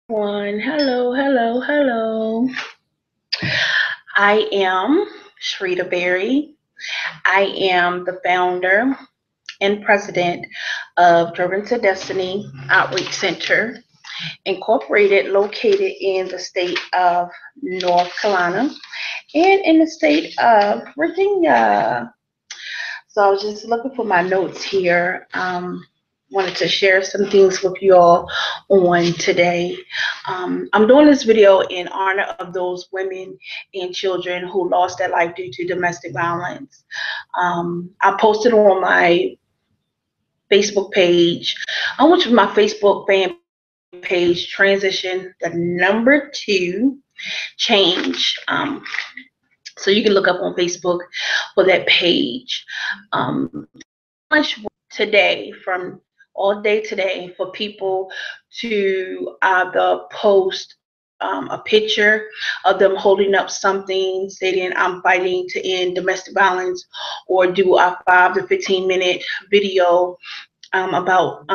Hello, hello, hello. I am Shrita Berry. I am the founder and president of Driven to Destiny Outreach Center, Incorporated, located in the state of North Carolina and in the state of Virginia. So I was just looking for my notes here. Wanted to share some things with you all on today. I'm doing this video in honor of those women and children who lost their life due to domestic violence. I posted on my Facebook page, which is my Facebook fan page, transition the number two change. So you can look up on Facebook for that page. Much today from all day today for people to either post a picture of them holding up something stating I'm fighting to end domestic violence, or do a 5 to 15 minute video about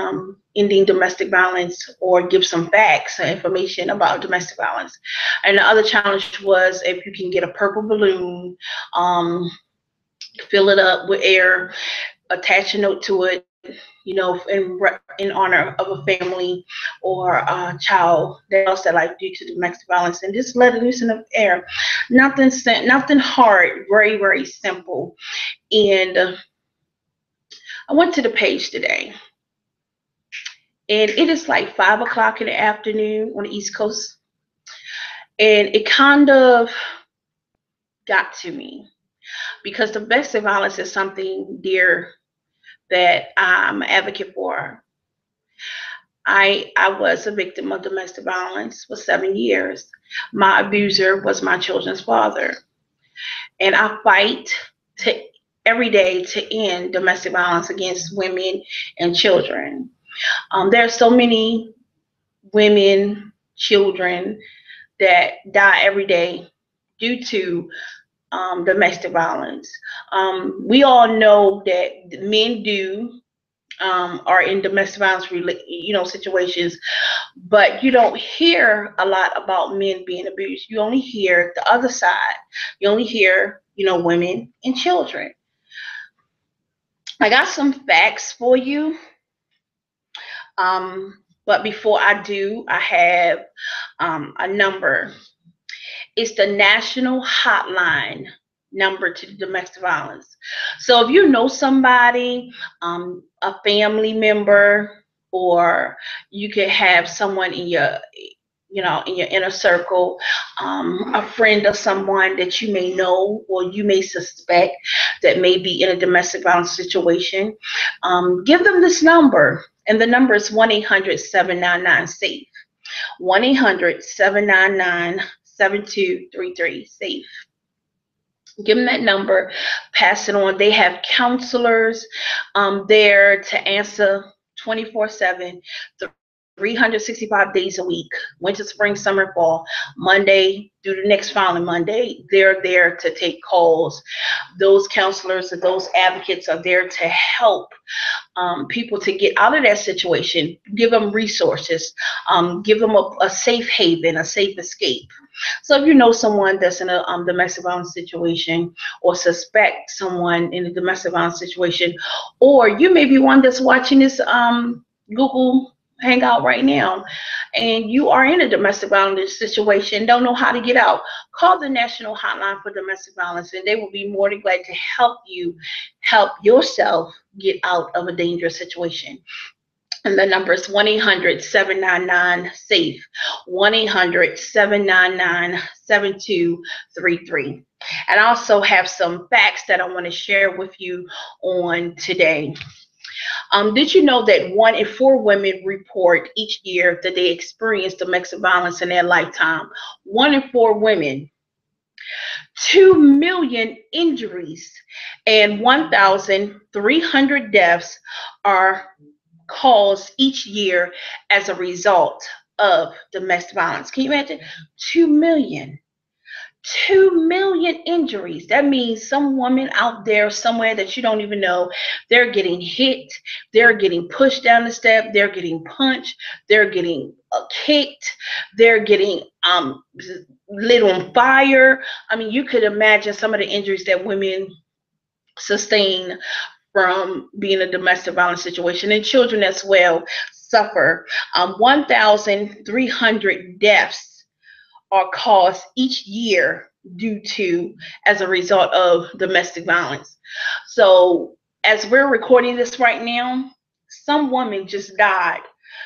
ending domestic violence, or give some facts and information about domestic violence. And the other challenge was if you can get a purple balloon, fill it up with air, attach a note to it, in honor of a family or a child that lost their life due to domestic violence, and just let it loose in the air. Nothing hard, very, very simple. And I went to the page today, and it is like 5 o'clock in the afternoon on the East Coast, and it kind of got to me because domestic violence is something dear that I'm an advocate for. I was a victim of domestic violence for 7 years. My abuser was my children's father. And I fight to every day to end domestic violence against women and children. There are so many women, children that die every day due to domestic violence. We all know that men are in domestic violence, situations, but you don't hear a lot about men being abused. You only hear the other side. You only hear, women and children. I got some facts for you. But before I do, I have a number. It's the national hotline number to domestic violence. So if you know somebody, a family member, or you could have someone in your inner circle, a friend or someone that you may know or you may suspect that may be in a domestic violence situation, give them this number. And the number is 1-800-799-SAFE. 1-800-799-7233, SAFE. Give them that number, pass it on. They have counselors there to answer 24/7, 365 days a week, winter, spring, summer, fall, Monday through the next following Monday. They're there to take calls. Those counselors and those advocates are there to help people to get out of that situation, give them resources, give them a safe haven, a safe escape. So if you know someone that's in a domestic violence situation, or suspect someone in a domestic violence situation, or you may be one that's watching this Google Hangout right now, and you are in a domestic violence situation, don't know how to get out, call the National Hotline for Domestic Violence, and they will be more than glad to help you help yourself get out of a dangerous situation. And the number is 1-800-799-SAFE, 1-800-799-7233. And I also have some facts that I want to share with you on today. Did you know that 1 in 4 women report each year that they experience domestic violence in their lifetime? 1 in 4 women. 2 million injuries and 1,300 deaths are caused each year as a result of domestic violence. Can you imagine? 2 million. 2 million injuries. That means some woman out there somewhere that you don't even know, they're getting hit, they're getting pushed down the step, they're getting punched, they're getting kicked, they're getting lit on fire. I mean, you could imagine some of the injuries that women sustain from being a domestic violence situation, and children as well suffer. 1,300 deaths are caused each year due to as a result of domestic violence. So as we're recording this right now, some woman just died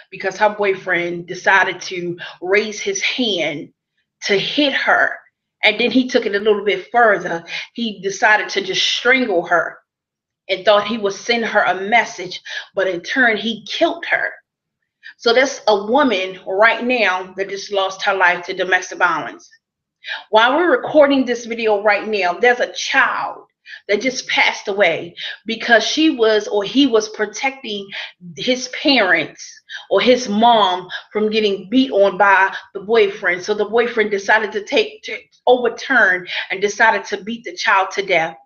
because her boyfriend decided to raise his hand to hit her, and then he took it a little bit further. He decided to just strangle her and thought he would send her a message, but in turn he killed her. So that's a woman right now that just lost her life to domestic violence. While we're recording this video right now, there's a child that just passed away because she was or he was protecting his parents or his mom from getting beat on by the boyfriend. So the boyfriend decided to overturn and decided to beat the child to death.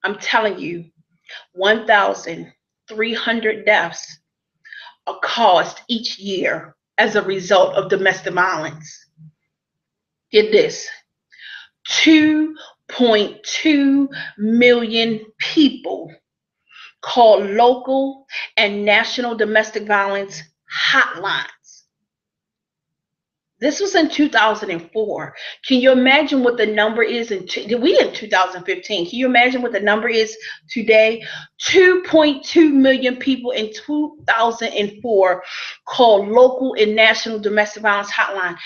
I'm telling you, 1,300 deaths are caused each year as a result of domestic violence. Get this, 2.2 million people call local and national domestic violence hotlines. This was in 2004. Can you imagine what the number is in 2015? Can you imagine what the number is today? 2.2 million people in 2004 called local and national domestic violence hotline.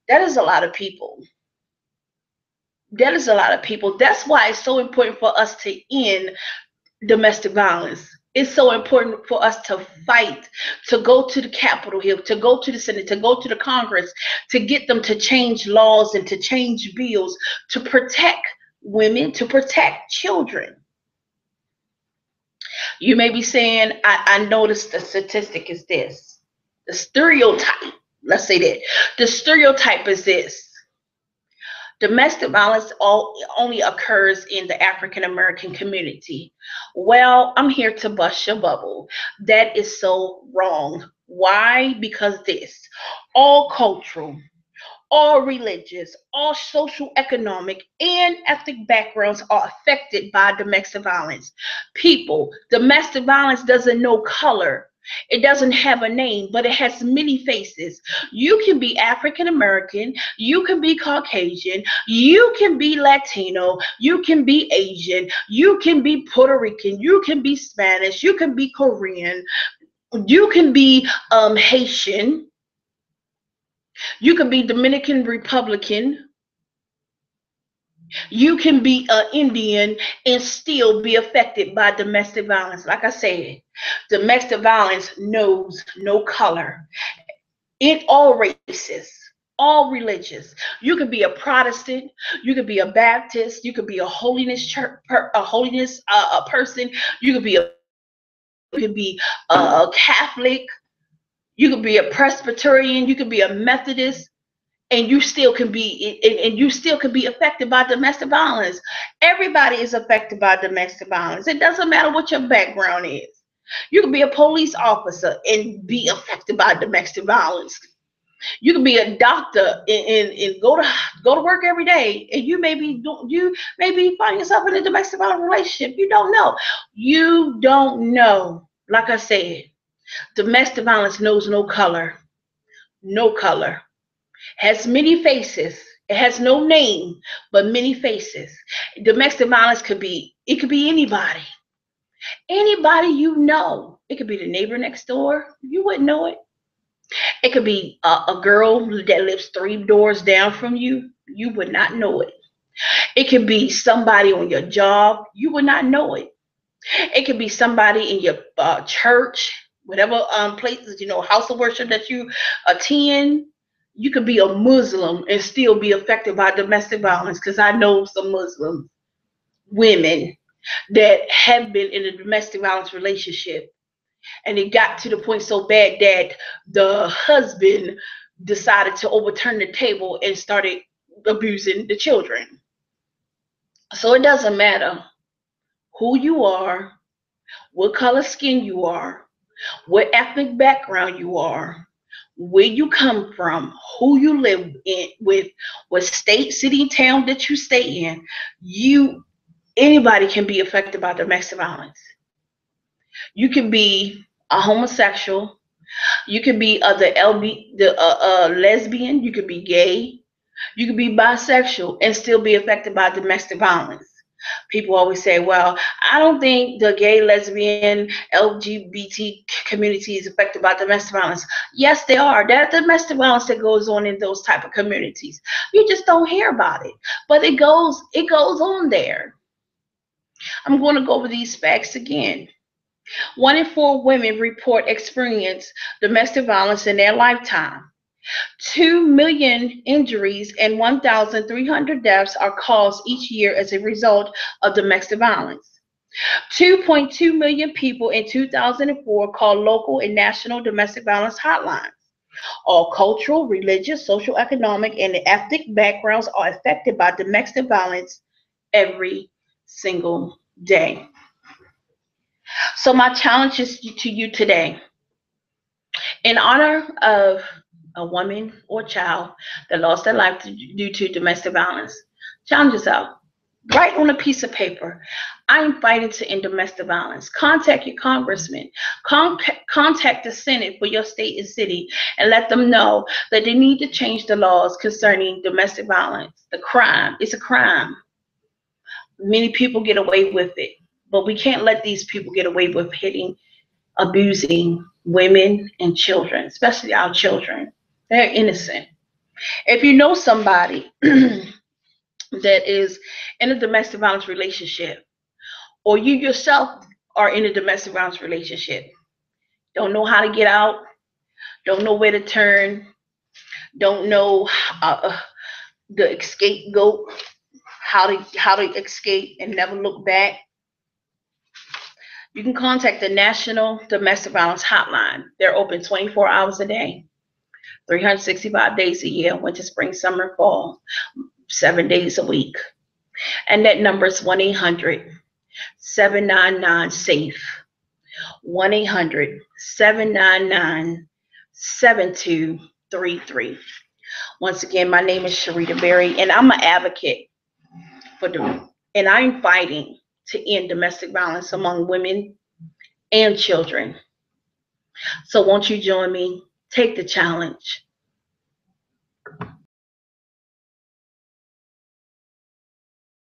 That is a lot of people. That is a lot of people. That's why it's so important for us to end domestic violence. It's so important for us to fight, to go to the Capitol Hill, to go to the Senate, to go to the Congress, to get them to change laws and to change bills to protect women, to protect children. You may be saying, I noticed the statistic is this. The stereotype, let's say that. The stereotype is this. Domestic violence only occurs in the African American community. Well, I'm here to bust your bubble. That is so wrong. Why? Because all cultural, all religious, all social, economic, and ethnic backgrounds are affected by domestic violence. Domestic violence doesn't know color. It doesn't have a name, but it has many faces. You can be African American, you can be Caucasian, you can be Latino, you can be Asian, you can be Puerto Rican, you can be Spanish, you can be Korean, you can be Haitian, you can be Dominican Republican, you can be Indian and still be affected by domestic violence. Like I said, domestic violence knows no color. In all races, all religions. You could be a Protestant, you could be a Baptist, you could be a holiness person, you could be a Catholic, you could be a Presbyterian, you could be a Methodist, and you still can be affected by domestic violence. Everybody is affected by domestic violence. It doesn't matter what your background is. You can be a police officer and be affected by domestic violence. You can be a doctor and go to work every day, and you may be find yourself in a domestic violence relationship. You don't know. You don't know. Like I said, domestic violence knows no color. No color. Has many faces. It has no name, but many faces. Domestic violence could be anybody. Anybody you know. It could be the neighbor next door. You wouldn't know it. It could be a girl that lives 3 doors down from you. You would not know it. It could be somebody on your job. You would not know it. It could be somebody in your church, whatever places, house of worship that you attend. You could be a Muslim and still be affected by domestic violence, because I know some Muslim women that have been in a domestic violence relationship, and it got to the point so bad that the husband decided to overturn the table and started abusing the children. So it doesn't matter who you are, what color skin you are, what ethnic background you are, where you come from, who you live in with, what state, city, town that you stay in. You Anybody can be affected by domestic violence. You can be a homosexual, you can be lesbian, you could be gay, you could be bisexual and still be affected by domestic violence. People always say, well, I don't think the gay, lesbian, LGBT community is affected by domestic violence. Yes, they are. There's domestic violence that goes on in those type of communities. You just don't hear about it. But it goes on there. I'm going to go over these facts again. 1 in 4 women report experience domestic violence in their lifetime. 2 million injuries and 1,300 deaths are caused each year as a result of domestic violence. 2.2 million people in 2004 called local and national domestic violence hotlines. All cultural, religious, social, economic, and ethnic backgrounds are affected by domestic violence every single day. So, my challenge is to you today, in honor of a woman or child that lost their life due to domestic violence, challenge yourself. Write on a piece of paper, I am fighting to end domestic violence. Contact your congressman. Contact the Senate for your state and city and let them know that they need to change the laws concerning domestic violence. The crime, it's a crime. Many people get away with it, but we can't let these people get away with hitting, abusing women and children, especially our children. They're innocent. If you know somebody that is in a domestic violence relationship, or you yourself are in a domestic violence relationship, don't know how to get out, don't know where to turn, don't know the scapegoat, how to escape and never look back, you can contact the National Domestic Violence Hotline. They're open 24 hours a day, 365 days a year, winter, spring, summer, fall, 7 days a week. And that number is 1-800-799-SAFE. 1-800-799-7233. Once again, my name is Sharita Berry, and I'm an advocate and I'm fighting to end domestic violence among women and children. So won't you join me? Take the challenge.